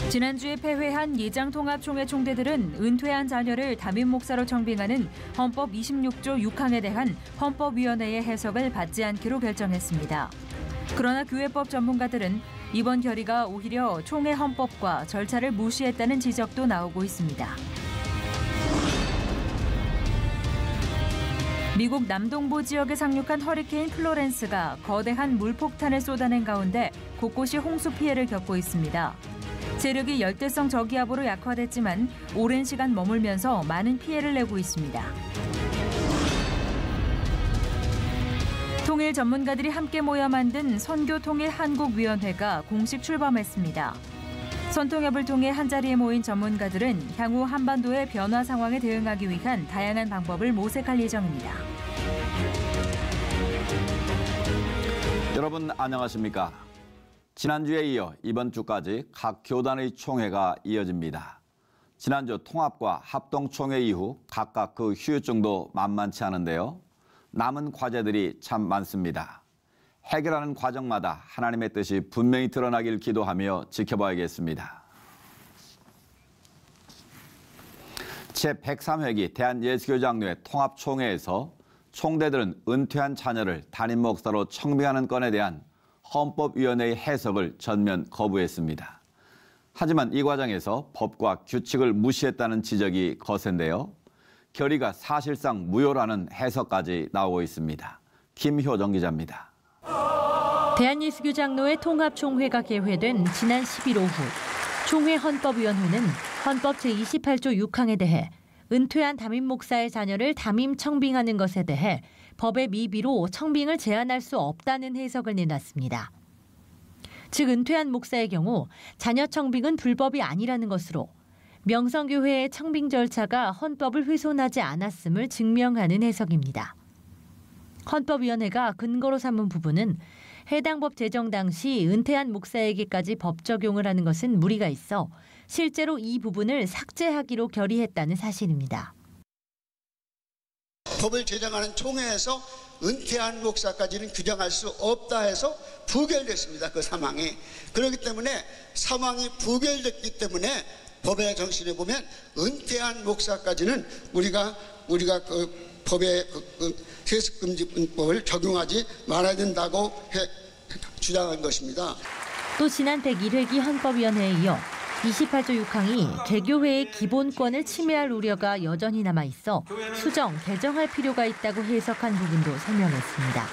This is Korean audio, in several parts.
지난주에 폐회한 예장통합총회 총대들은 은퇴한 자녀를 담임 목사로 청빙하는 헌법 26조 6항에 대한 헌법위원회의 해석을 받지 않기로 결정했습니다. 그러나 교회법 전문가들은 이번 결의가 오히려 총회 헌법과 절차를 무시했다는 지적도 나오고 있습니다. 미국 남동부 지역에 상륙한 허리케인 플로렌스가 거대한 물폭탄을 쏟아낸 가운데 곳곳이 홍수 피해를 겪고 있습니다. 세력이 열대성 저기압으로 약화됐지만 오랜 시간 머물면서 많은 피해를 내고 있습니다. 통일 전문가들이 함께 모여 만든 선교통일한국위원회가 공식 출범했습니다. 선통협을 통해 한자리에 모인 전문가들은 향후 한반도의 변화 상황에 대응하기 위한 다양한 방법을 모색할 예정입니다. 여러분 안녕하십니까? 지난주에 이어 이번 주까지 각 교단의 총회가 이어집니다. 지난주 통합과 합동총회 이후 각각 그 휴유증도 만만치 않은데요. 남은 과제들이 참 많습니다. 해결하는 과정마다 하나님의 뜻이 분명히 드러나길 기도하며 지켜봐야겠습니다. 제103회기 대한예수교장로회 통합총회에서 총대들은 은퇴한 자녀를 담임 목사로 청빙하는 건에 대한 헌법위원회의 해석을 전면 거부했습니다. 하지만 이 과정에서 법과 규칙을 무시했다는 지적이 거센데요. 결의가 사실상 무효라는 해석까지 나오고 있습니다. 김효정 기자입니다. 대한예수교장로회 통합총회가 개회된 지난 10일 오후 총회 헌법위원회는 헌법 제28조 6항에 대해 은퇴한 담임 목사의 자녀를 담임 청빙하는 것에 대해 법의 미비로 청빙을 제한할 수 없다는 해석을 내놨습니다. 즉 은퇴한 목사의 경우 자녀 청빙은 불법이 아니라는 것으로 명성교회의 청빙 절차가 헌법을 훼손하지 않았음을 증명하는 해석입니다. 헌법위원회가 근거로 삼은 부분은 해당 법 제정 당시 은퇴한 목사에게까지 법 적용을 하는 것은 무리가 있어 실제로 이 부분을 삭제하기로 결의했다는 사실입니다. 법을 제정하는 총회에서 은퇴한 목사까지는 규정할 수 없다 해서 부결됐습니다. 그 사망이. 그렇기 때문에 사망이 부결됐기 때문에 법의 정신에 보면 은퇴한 목사까지는 우리가 그 법의 세습금지법을 적용하지 말아야 된다고 주장한 것입니다. 또 지난 101회기 헌법위원회에 이어 28조 6항이 개교회의 기본권을 침해할 우려가 여전히 남아있어 수정, 개정할 필요가 있다고 해석한 부분도 설명했습니다.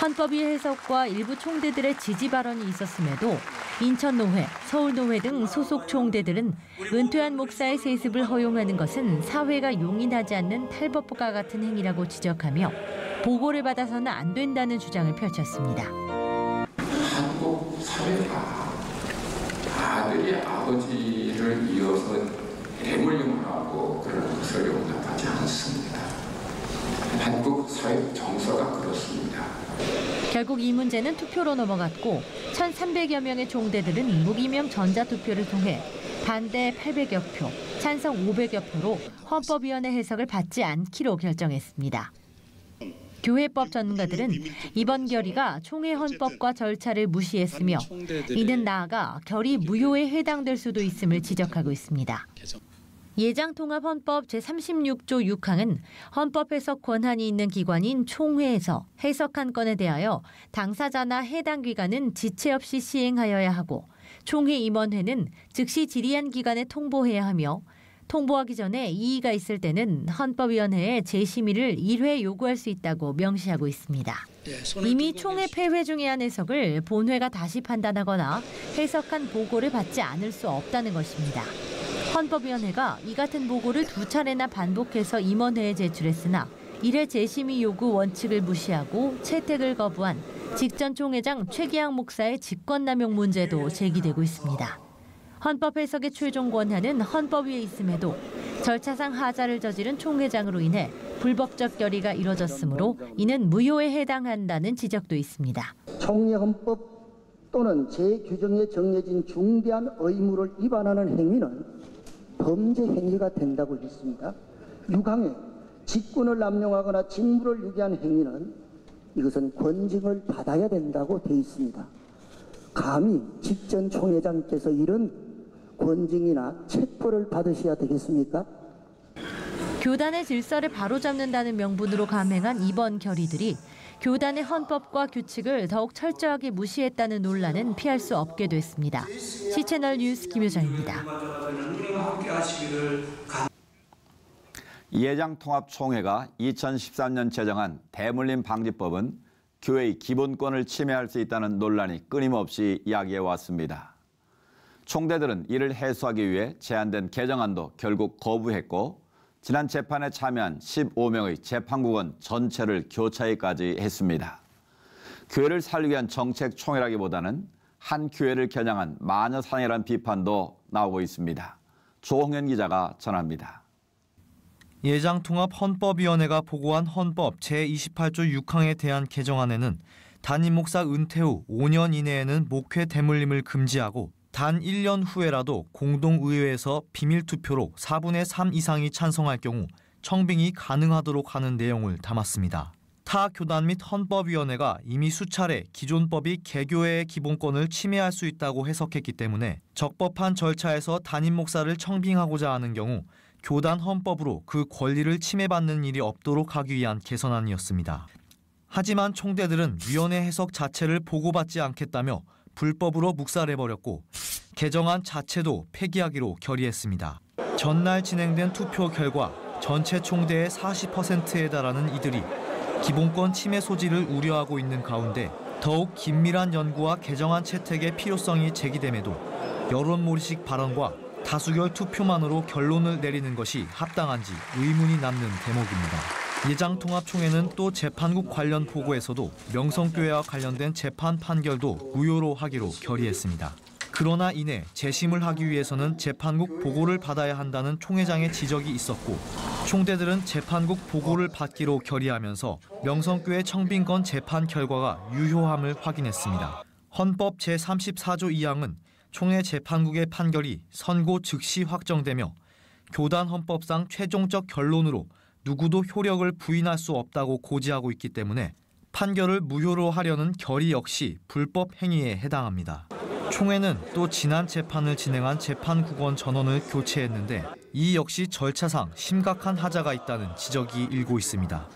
헌법위 해석과 일부 총대들의 지지 발언이 있었음에도 인천노회, 서울노회 등 소속 총대들은 은퇴한 목사의 세습을 허용하는 것은 사회가 용인하지 않는 탈법과 같은 행위라고 지적하며 보고를 받아서는 안 된다는 주장을 펼쳤습니다. 한국 사회가 아들이 아버지를 이어서 대물림하고 그런 것을 용납하지 않습니다. 한국 사회 정서가 그렇습니다. 결국 이 문제는 투표로 넘어갔고 1,300여 명의 총대들은 무기명 전자투표를 통해 반대 800여 표, 찬성 500여 표로 헌법위원회 해석을 받지 않기로 결정했습니다. 교회법 전문가들은 이번 결의가 총회 헌법과 절차를 무시했으며 이는 나아가 결의 무효에 해당될 수도 있음을 지적하고 있습니다. 예장통합헌법 제36조 6항은 헌법 해석 권한이 있는 기관인 총회에서 해석한 건에 대하여 당사자나 해당 기관은 지체 없이 시행하여야 하고 총회 임원회는 즉시 질의한 기관에 통보해야 하며 통보하기 전에 이의가 있을 때는 헌법위원회에 재심의를 1회 요구할 수 있다고 명시하고 있습니다. 이미 총회 폐회 중에 한 해석을 본회가 다시 판단하거나 해석한 보고를 받지 않을 수 없다는 것입니다. 헌법위원회가 이 같은 보고를 2차례나 반복해서 임원회에 제출했으나 1회 재심의 요구 원칙을 무시하고 채택을 거부한 직전 총회장 최기학 목사의 직권남용 문제도 제기되고 있습니다. 헌법 해석의 최종 권한은 헌법위에 있음에도 절차상 하자를 저지른 총회장으로 인해 불법적 결의가 이뤄졌으므로 이는 무효에 해당한다는 지적도 있습니다. 총회 헌법 또는 제규정에 정해진 중대한 의무를 위반하는 행위는 범죄 행위가 된다고 했습니다. 6항에 직권을 남용하거나 직무를 유기한 행위는 이것은 권징을 받아야 된다고 돼 있습니다. 감히 직전 총회장께서 이런 권징이나 책벌을 받으셔야 되겠습니까? 교단의 질서를 바로잡는다는 명분으로 감행한 이번 결의들이 교단의 헌법과 규칙을 더욱 철저하게 무시했다는 논란은 피할 수 없게 됐습니다. 시채널 뉴스 김효정입니다. 예장통합총회가 2013년 제정한 대물림 방지법은 교회의 기본권을 침해할 수 있다는 논란이 끊임없이 이야기해왔습니다. 총대들은 이를 해소하기 위해 제안된 개정안도 결국 거부했고 지난 재판에 참여한 15명의 재판국원 전체를 교차위까지 했습니다. 교회를 살리기 위한 정책총회라기보다는 한 교회를 겨냥한 마녀사냥이라는 비판도 나오고 있습니다. 조홍현 기자가 전합니다. 예장통합헌법위원회가 보고한 헌법 제28조 6항에 대한 개정안에는 담임 목사 은퇴 후 5년 이내에는 목회 대물림을 금지하고 단 1년 후에라도 공동의회에서 비밀투표로 4분의 3 이상이 찬성할 경우 청빙이 가능하도록 하는 내용을 담았습니다. 타 교단 및 헌법위원회가 이미 수차례 기존법이 개교회의 기본권을 침해할 수 있다고 해석했기 때문에 적법한 절차에서 담임 목사를 청빙하고자 하는 경우 교단 헌법으로 그 권리를 침해받는 일이 없도록 하기 위한 개선안이었습니다. 하지만 총대들은 위원회 해석 자체를 보고받지 않겠다며 불법으로 묵살해버렸고 개정안 자체도 폐기하기로 결의했습니다. 전날 진행된 투표 결과 전체 총대의 40%에 달하는 이들이 기본권 침해 소지를 우려하고 있는 가운데 더욱 긴밀한 연구와 개정안 채택의 필요성이 제기됨에도 여론몰이식 발언과 다수결 투표만으로 결론을 내리는 것이 합당한지 의문이 남는 대목입니다. 예장통합총회는 또 재판국 관련 보고에서도 명성교회와 관련된 재판 판결도 무효로 하기로 결의했습니다. 그러나 이내 재심을 하기 위해서는 재판국 보고를 받아야 한다는 총회장의 지적이 있었고 총대들은 재판국 보고를 받기로 결의하면서 명성교회 청빙권 재판 결과가 유효함을 확인했습니다. 헌법 제34조 2항은 총회 재판국의 판결이 선고 즉시 확정되며 교단 헌법상 최종적 결론으로 누구도 효력을 부인할 수 없다고 고지하고 있기 때문에 판결을 무효로 하려는 결의 역시 불법 행위에 해당합니다. 총회는 또 지난 재판을 진행한 재판국원 전원을 교체했는데 이 역시 절차상 심각한 하자가 있다는 지적이 일고 있습니다.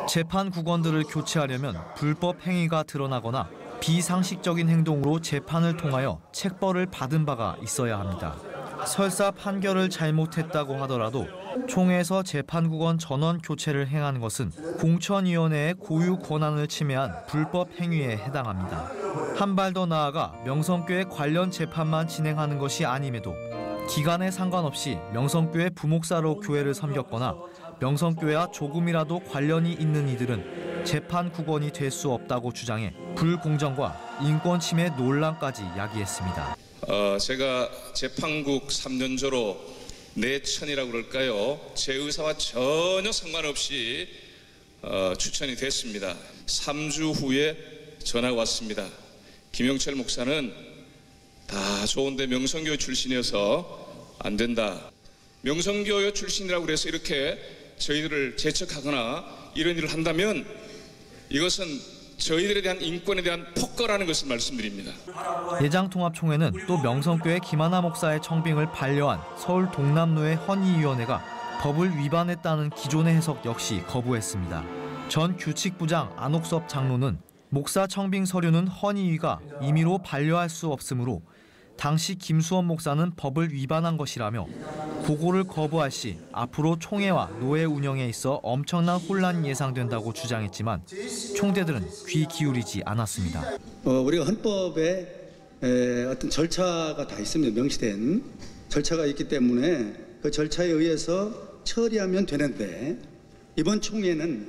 재판국원들을 교체하려면 불법 행위가 드러나거나 비상식적인 행동으로 재판을 통하여 책벌을 받은 바가 있어야 합니다. 설사 판결을 잘못했다고 하더라도 총회에서 재판국원 전원 교체를 행한 것은 공천위원회의 고유 권한을 침해한 불법 행위에 해당합니다. 한 발 더 나아가 명성교회 관련 재판만 진행하는 것이 아님에도 기간에 상관없이 명성교회 부목사로 교회를 섬겼거나 명성교회와 조금이라도 관련이 있는 이들은 재판국원이 될 수 없다고 주장해 불공정과 인권 침해 논란까지 야기했습니다. 제가 재판국 3년조로 내천이라고 그럴까요? 제 의사와 전혀 상관없이 추천이 됐습니다. 3주 후에 전화가 왔습니다. 김영철 목사는 다 좋은데 명성교회 출신이어서 안 된다. 명성교회 출신이라고 그래서 이렇게 저희들을 제척하거나 이런 일을 한다면 이것은 저희들에 대한 인권에 대한 폭거라는 것을 말씀드립니다. 예장통합총회는 또 명성교회 김하나 목사의 청빙을 반려한 서울 동남로의 헌의위원회가 법을 위반했다는 기존의 해석 역시 거부했습니다. 전 규칙부장 안옥섭 장로는 목사 청빙 서류는 헌의위가 임의로 반려할 수 없으므로 당시 김수원 목사는 법을 위반한 것이라며 보고를 거부할 시 앞으로 총회와 노회 운영에 있어 엄청난 혼란이 예상된다고 주장했지만 총대들은 귀 기울이지 않았습니다. 우리가 헌법에 어떤 절차가 다 있습니다. 명시된 절차가 있기 때문에 그 절차에 의해서 처리하면 되는데 이번 총회는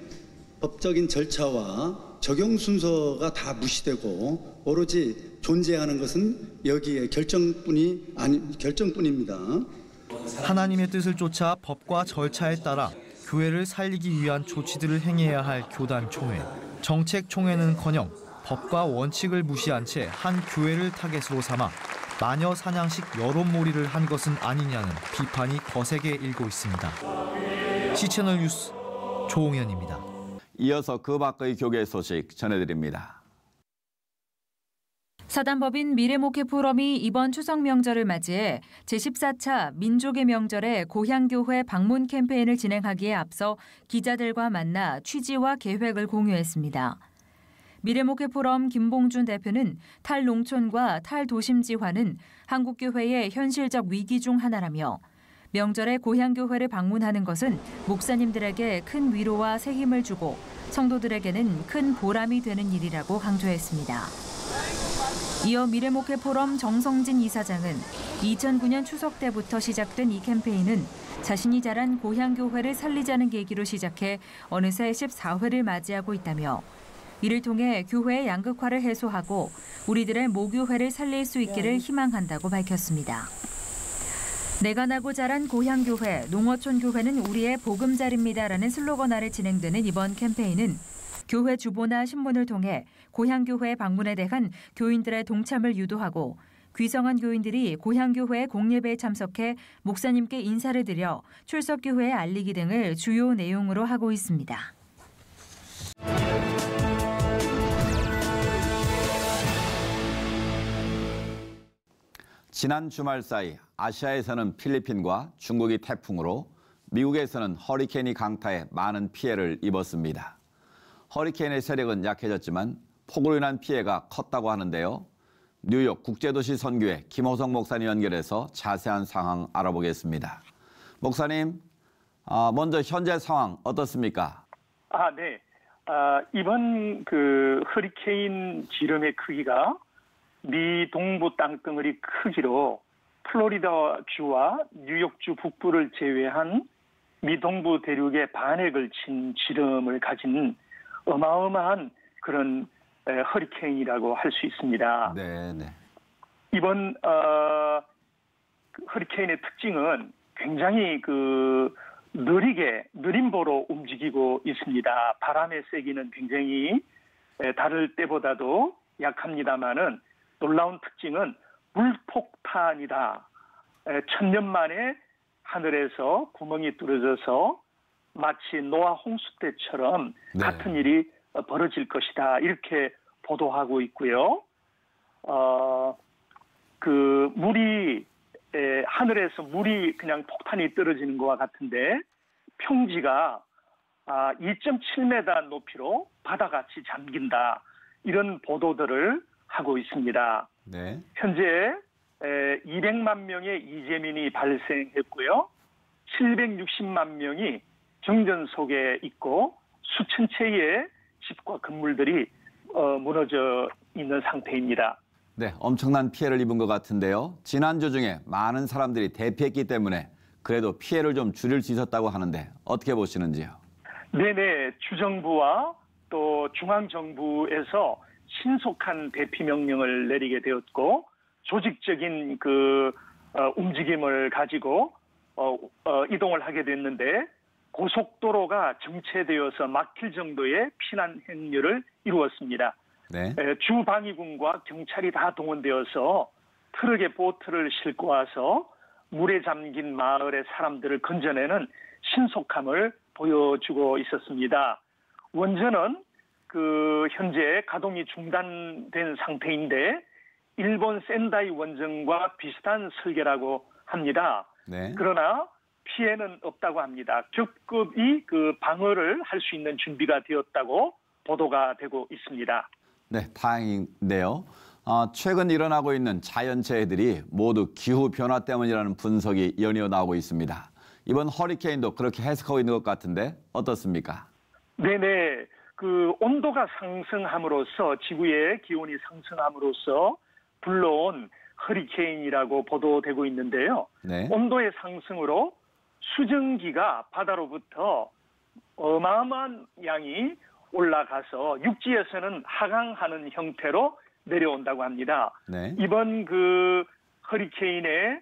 법적인 절차와 적용 순서가 다 무시되고 오로지 존재하는 것은 여기에 결정뿐입니다. 하나님의 뜻을 쫓아 법과 절차에 따라 교회를 살리기 위한 조치들을 행해야 할 교단 총회. 정책 총회는커녕 법과 원칙을 무시한 채 한 교회를 타겟으로 삼아 마녀 사냥식 여론몰이를 한 것은 아니냐는 비판이 거세게 일고 있습니다. 시채널 뉴스 조홍현입니다. 이어서 그 밖의 교계 소식 전해드립니다. 사단법인 미래목회 포럼이 이번 추석 명절을 맞이해 제14차 민족의 명절에 고향교회 방문 캠페인을 진행하기에 앞서 기자들과 만나 취지와 계획을 공유했습니다. 미래목회 포럼 김봉준 대표는 탈농촌과 탈도심지화는 한국교회의 현실적 위기 중 하나라며 명절에 고향교회를 방문하는 것은 목사님들에게 큰 위로와 새 힘을 주고 성도들에게는 큰 보람이 되는 일이라고 강조했습니다. 이어 미래목회 포럼 정성진 이사장은 2009년 추석 때부터 시작된 이 캠페인은 자신이 자란 고향교회를 살리자는 계기로 시작해 어느새 14회를 맞이하고 있다며 이를 통해 교회의 양극화를 해소하고 우리들의 모교회를 살릴 수 있기를 희망한다고 밝혔습니다. 내가 나고 자란 고향교회, 농어촌교회는 우리의 보금자리입니다라는 슬로건 아래 진행되는 이번 캠페인은 교회 주보나 신문을 통해 고향교회 방문에 대한 교인들의 동참을 유도하고 귀성한 교인들이 고향교회 공예배에 참석해 목사님께 인사를 드려 출석교회에 알리기 등을 주요 내용으로 하고 있습니다. 지난 주말 사이 아시아에서는 필리핀과 중국이 태풍으로 미국에서는 허리케인이 강타해 많은 피해를 입었습니다. 허리케인의 세력은 약해졌지만 폭우로 인한 피해가 컸다고 하는데요. 뉴욕 국제도시 선교회 김호성 목사님 연결해서 자세한 상황 알아보겠습니다. 목사님, 먼저 현재 상황 어떻습니까? 네. 이번 허리케인 지름의 크기가 미 동부 땅덩어리 크기로 플로리다주와 뉴욕주 북부를 제외한 미 동부 대륙의 반에 걸친 지름을 가진 어마어마한 그런 허리케인이라고 할 수 있습니다. 네. 이번 허리케인의 특징은 굉장히 느림보로 움직이고 있습니다. 바람의 세기는 굉장히 다를 때보다도 약합니다만은 놀라운 특징은 물폭탄이다. 천년 만에 하늘에서 구멍이 뚫어져서 마치 노아 홍수 때처럼 같은 일이 벌어질 것이다. 이렇게 보도하고 있고요. 하늘에서 물이 그냥 폭탄이 떨어지는 것과 같은데 평지가 2.7m 높이로 바다같이 잠긴다. 이런 보도들을 하고 있습니다. 네. 현재 200만 명의 이재민이 발생했고요. 760만 명이 정전 속에 있고 수천 채의 집과 건물들이 무너져 있는 상태입니다. 네, 엄청난 피해를 입은 것 같은데요. 지난주 중에 많은 사람들이 대피했기 때문에 그래도 피해를 좀 줄일 수 있었다고 하는데 어떻게 보시는지요? 네네, 주정부와 또 중앙정부에서 신속한 대피 명령을 내리게 되었고 조직적인 움직임을 가지고 이동을 하게 됐는데 고속도로가 정체되어서 막힐 정도의 피난 행렬을 이루었습니다. 네. 주방위군과 경찰이 다 동원되어서 트럭에 보트를 싣고 와서 물에 잠긴 마을의 사람들을 건져내는 신속함을 보여주고 있었습니다. 원전은 현재 가동이 중단된 상태인데 일본 센다이 원전과 비슷한 설계라고 합니다. 네. 그러나 피해는 없다고 합니다. 적극이 방어를 할 수 있는 준비가 되었다고 보도가 되고 있습니다. 네, 다행인데요. 최근 일어나고 있는 자연재해들이 모두 기후변화 때문이라는 분석이 연이어 나오고 있습니다. 이번 허리케인도 그렇게 해석하고 있는 것 같은데 어떻습니까? 네네. 온도가 상승함으로써 지구의 기온이 상승함으로써 불러온 허리케인이라고 보도되고 있는데요. 네. 온도의 상승으로 수증기가 바다로부터 어마어마한 양이 올라가서 육지에서는 하강하는 형태로 내려온다고 합니다. 네. 이번 허리케인의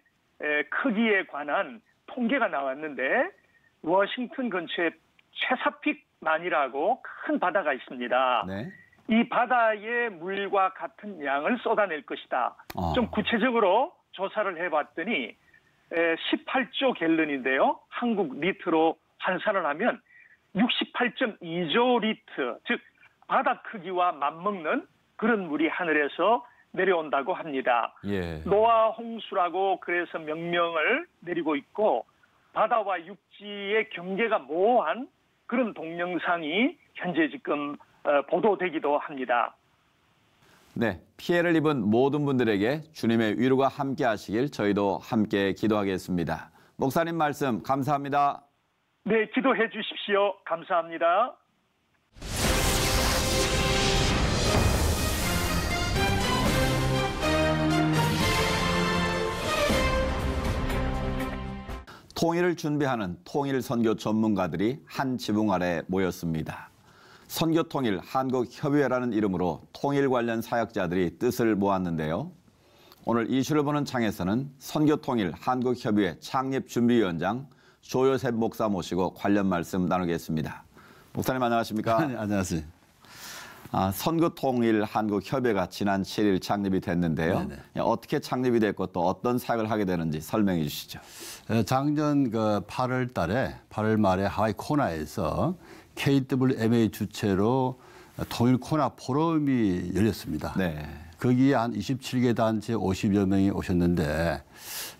크기에 관한 통계가 나왔는데 워싱턴 근처에 체사픽만이라고 큰 바다가 있습니다. 네. 이 바다의 물과 같은 양을 쏟아낼 것이다. 좀 구체적으로 조사를 해봤더니 18조 갤런인데요. 한국 리터로 환산을 하면 68.2조 리터, 즉 바다 크기와 맞먹는 그런 물이 하늘에서 내려온다고 합니다. 예. 노아 홍수라고 그래서 명명을 내리고 있고 바다와 육지의 경계가 모호한 그런 동영상이 현재 지금 보도되기도 합니다. 네, 피해를 입은 모든 분들에게 주님의 위로가 함께 하시길 저희도 함께 기도하겠습니다. 목사님 말씀 감사합니다. 네, 기도해 주십시오. 감사합니다. 통일을 준비하는 통일 선교 전문가들이 한 지붕 아래 모였습니다. 선교통일 한국협의회라는 이름으로 통일 관련 사역자들이 뜻을 모았는데요. 오늘 이슈를 보는 창에서는 선교통일 한국협의회 창립준비위원장 조요셉 목사 모시고 관련 말씀 나누겠습니다. 목사님 안녕하십니까? 네, 안녕하세요. 선교통일 한국협의회가 지난 7일 창립이 됐는데요. 네네. 어떻게 창립이 됐고 또 어떤 사역을 하게 되는지 설명해 주시죠. 작년 8월 달에 8월 말에 하와이 코나에서 KWMA 주최로 통일 코나 포럼이 열렸습니다. 네. 거기에 한 27개 단체 50여 명이 오셨는데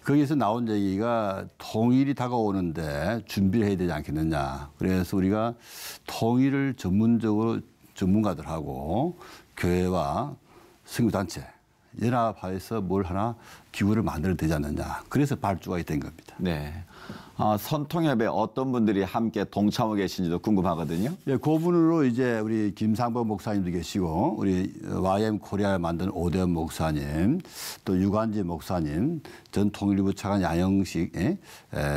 거기서 나온 얘기가 통일이 다가오는데 준비를 해야 되지 않겠느냐. 그래서 우리가 통일을 전문적으로 전문가들하고 교회와 선교단체 연합해서 뭘 하나 기구를 만들어야 되지 않느냐. 그래서 발주가 된 겁니다. 네. 선통협에 어떤 분들이 함께 동참하고 계신지도 궁금하거든요. 예, 고분으로 이제 우리 김상범 목사님도 계시고 우리 YM 코리아를 만든 오대원 목사님, 또 유관지 목사님, 전 통일부 차관 양영식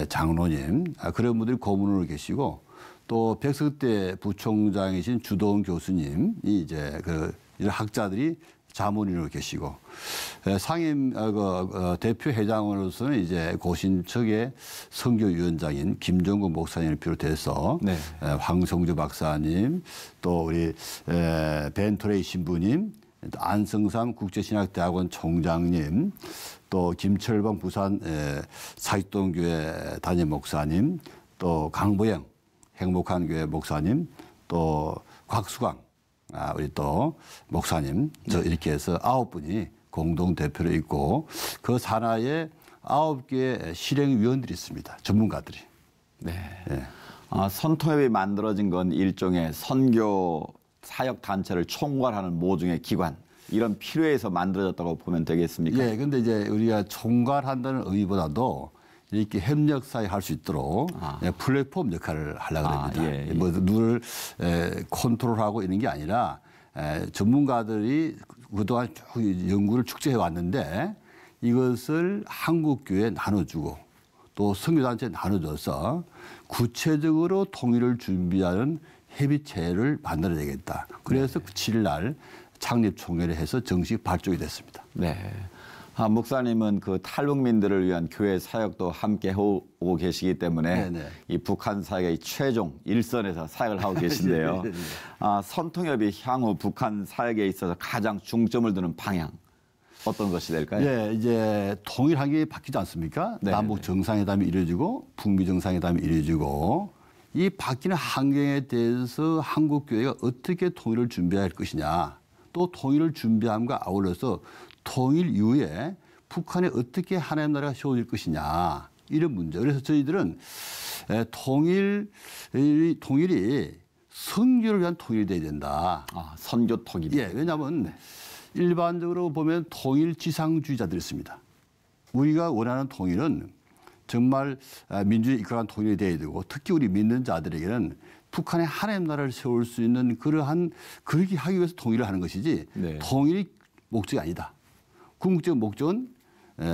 장로님 그런 분들이 고분으로 계시고 또 백석대 부총장이신 주도원 교수님이 이제 이런 학자들이 자문인으로 계시고 상임 대표 회장으로서는 이제 고신척의 선교위원장인 김정국 목사님을 비롯해서 네. 황성주 박사님, 또 우리 벤토레이 신부님, 또 안성삼 국제신학대학원 총장님, 또 김철봉 부산 사익동교회 담임 목사님, 또 강보영 행복한 교회 목사님, 또 곽수광 우리 또 목사님, 저 이렇게 해서 9분이 공동 대표로 있고 그 산하에 9개의 실행위원들이 있습니다. 전문가들이. 네. 네. 선통협이 만들어진 건 일종의 선교 사역 단체를 총괄하는 모종의 기관. 이런 필요해서 만들어졌다고 보면 되겠습니까? 예. 근데 이제 우리가 총괄한다는 의미보다도 이렇게 협력 사회 할 수 있도록 플랫폼 역할을 하려고 합니다. 예, 예. 뭐 누를 컨트롤하고 이런 게 아니라 전문가들이 그동안 연구를 축제해 왔는데 이것을 한국교회에 나눠주고 또 선교단체에 나눠줘서 구체적으로 통일을 준비하는 협의체를 만들어야 되겠다. 그래서 7일 날 창립총회를 해서 정식 발족이 됐습니다. 네. 목사님은 그 탈북민들을 위한 교회 사역도 함께 하고 계시기 때문에 네네. 이 북한 사역의 최종 일선에서 사역을 하고 계신데요. 선통협이 향후 북한 사역에 있어서 가장 중점을 두는 방향 어떤 것이 될까요? 네, 이제 통일 환경이 바뀌지 않습니까? 네네. 남북 정상회담이 이루어지고 북미 정상회담이 이루어지고 이 바뀌는 환경에 대해서 한국 교회가 어떻게 통일을 준비해야 할 것이냐, 또 통일을 준비함과 아울러서 통일 이후에 북한에 어떻게 하나님 나라가 세워질 것이냐 이런 문제. 그래서 저희들은 통일이 선교를 위한 통일이 돼야 된다. 선교 통일. 예, 왜냐하면 일반적으로 보면 통일 지상주의자들이 있습니다. 우리가 원하는 통일은 정말 민주주의 입각한 통일이 돼야 되고 특히 우리 믿는 자들에게는 북한의 하나님 나라를 세울 수 있는 그렇게 하기 위해서 통일을 하는 것이지 네. 통일이 목적이 아니다. 궁극적 목적은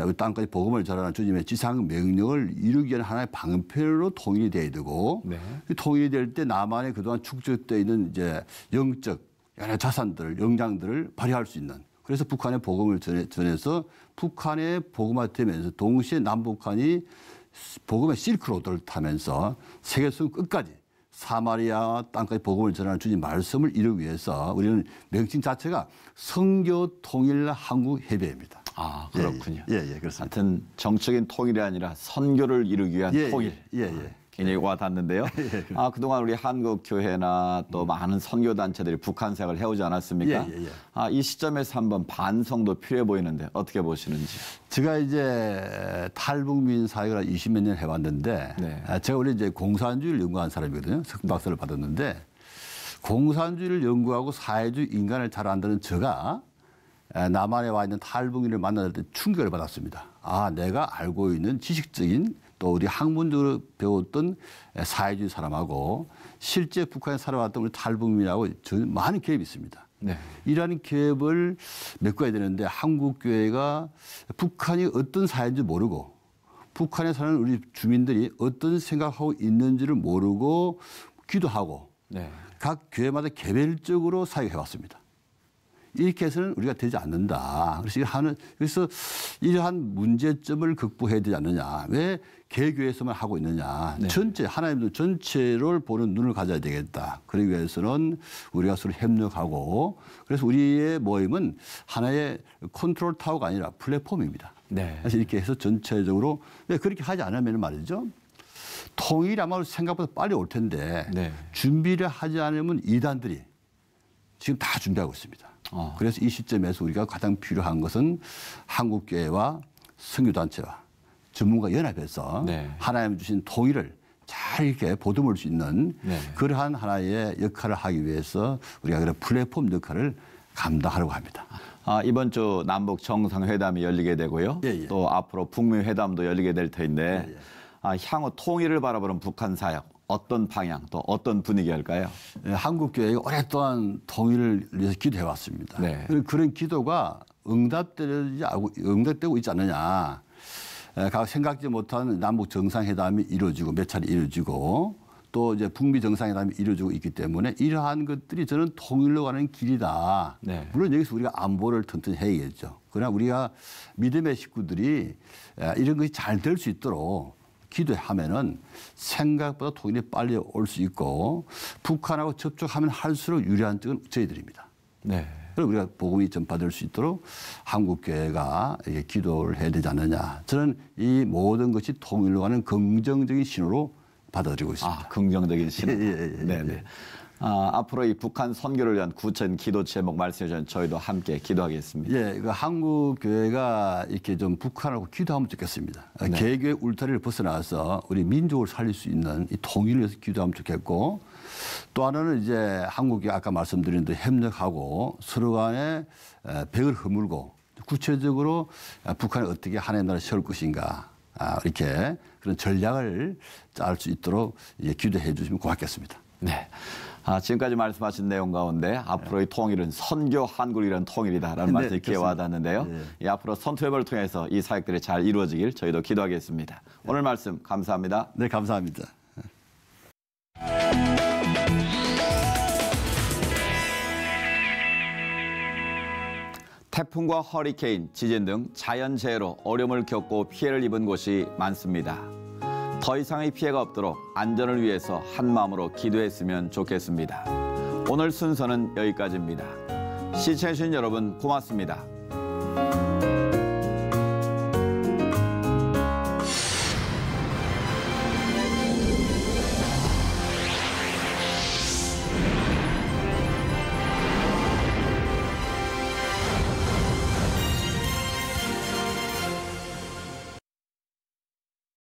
우리 땅까지 복음을 전하는 주님의 지상 명령을 이루기 위한 하나의 방편으로 통일이 돼야 되고 네. 통일이 될 때 나만의 그동안 축적되어 있는 이제 영적 여러 자산들, 역량들을 발휘할 수 있는. 그래서 북한의 복음을 전해서 북한의 복음화되면서 동시에 남북한이 복음의 실크로드를 타면서 세계선 끝까지 사마리아 땅까지 복음을 전하는 주님 말씀을 이루기 위해서 우리는 명칭 자체가 선교 통일 한국 협의회입니다. 그렇군요. 예, 그렇습니다. 하여튼 정적인 통일이 아니라 선교를 이루기 위한 통일. 예. 굉장히 와닿는데요. 그동안 우리 한국교회나 또 많은 선교단체들이 북한 생활을 해오지 않았습니까? 이 시점에서 한번 반성도 필요해 보이는데 어떻게 보시는지. 제가 이제 탈북민 사역을 20몇 년 해왔는데 제가 원래 이제 공산주의를 연구한 사람이거든요. 석박사를 받았는데 공산주의를 연구하고 사회주의 인간을 잘 안다는 제가 남한에 와 있는 탈북민을 만날 때 충격을 받았습니다. 내가 알고 있는 지식적인 또 우리 학문적으로 배웠던 사회주의 사람하고 실제 북한에 살아왔던 우리 탈북민하고 많은 갭이 있습니다. 이러한 갭을 메꿔야 되는데 한국교회가 북한이 어떤 사회인지 모르고 북한에 사는 우리 주민들이 어떤 생각하고 있는지를 모르고 기도하고 각 교회마다 개별적으로 사역해왔습니다. 이렇게 해서는 우리가 되지 않는다. 그래서 이러한 문제점을 극복해야 되지 않느냐. 왜 개교에서만 하고 있느냐. 전체, 하나님도 전체를 보는 눈을 가져야 되겠다. 그러기 위해서는 우리가 서로 협력하고 그래서 우리의 모임은 하나의 컨트롤 타워가 아니라 플랫폼입니다. 그래서 이렇게 해서 전체적으로 왜 그렇게 하지 않으면 말이죠. 통일이 아마 생각보다 빨리 올 텐데 준비를 하지 않으면 이단들이 지금 다 준비하고 있습니다. 그래서 이 시점에서 우리가 가장 필요한 것은 한국교회와 선교단체와 전문가 연합해서 하나님 주신 통일을 잘 이렇게 보듬을 수 있는 그러한 하나의 역할을 하기 위해서 우리가 그런 플랫폼 역할을 감당하려고 합니다. 이번 주 남북 정상회담이 열리게 되고요. 또 앞으로 북미 회담도 열리게 될 텐데 향후 통일을 바라보는 북한 사역 어떤 방향 또 어떤 분위기일까요? 한국교회가 오랫동안 통일을 위해서 기도해 왔습니다. 그런 기도가 응답되고 있지 않느냐. 각 생각지 못한 남북 정상회담이 이루어지고 몇 차례 이루어지고 또 이제 북미 정상회담이 이루어지고 있기 때문에 이러한 것들이 저는 통일로 가는 길이다. 물론 여기서 우리가 안보를 튼튼히 해야겠죠. 그러나 우리가 믿음의 식구들이 이런 것이 잘 될 수 있도록 기도하면은 생각보다 통일이 빨리 올 수 있고 북한하고 접촉하면 할수록 유리한 쪽은 저희들입니다. 그리고 우리가 복음이 전파될 수 있도록 한국교회가 기도를 해야 되지 않느냐. 저는 이 모든 것이 통일로 가는 긍정적인 신호로 받아들이고 있습니다. 긍정적인 신호. 앞으로 이 북한 선교를 위한 구체적인 기도 제목 말씀해 주신 저희도 함께 기도하겠습니다. 한국교회가 이렇게 좀 북한하고 기도하면 좋겠습니다. 개교의 울타리를 벗어나서 우리 민족을 살릴 수 있는 이 통일을 위해서 기도하면 좋겠고 또 하나는 이제 한국이 아까 말씀드린 대로 협력하고 서로 간에 벽을 허물고 구체적으로 북한이 어떻게 하나의 나라를 세울 것인가 이렇게 그런 전략을 짤 수 있도록 기도해 주시면 고맙겠습니다. 지금까지 말씀하신 내용 가운데 앞으로의 통일은 선교 한국이라는 통일이다라는 말씀이 귀에 와닿는데요. 앞으로 선투협을 통해서 이 사역들이 잘 이루어지길 저희도 기도하겠습니다. 오늘 말씀 감사합니다. 네, 감사합니다. 태풍과 허리케인, 지진 등 자연재해로 어려움을 겪고 피해를 입은 곳이 많습니다. 더 이상의 피해가 없도록 안전을 위해서 한마음으로 기도했으면 좋겠습니다. 오늘 순서는 여기까지입니다. 시청해주신 여러분 고맙습니다.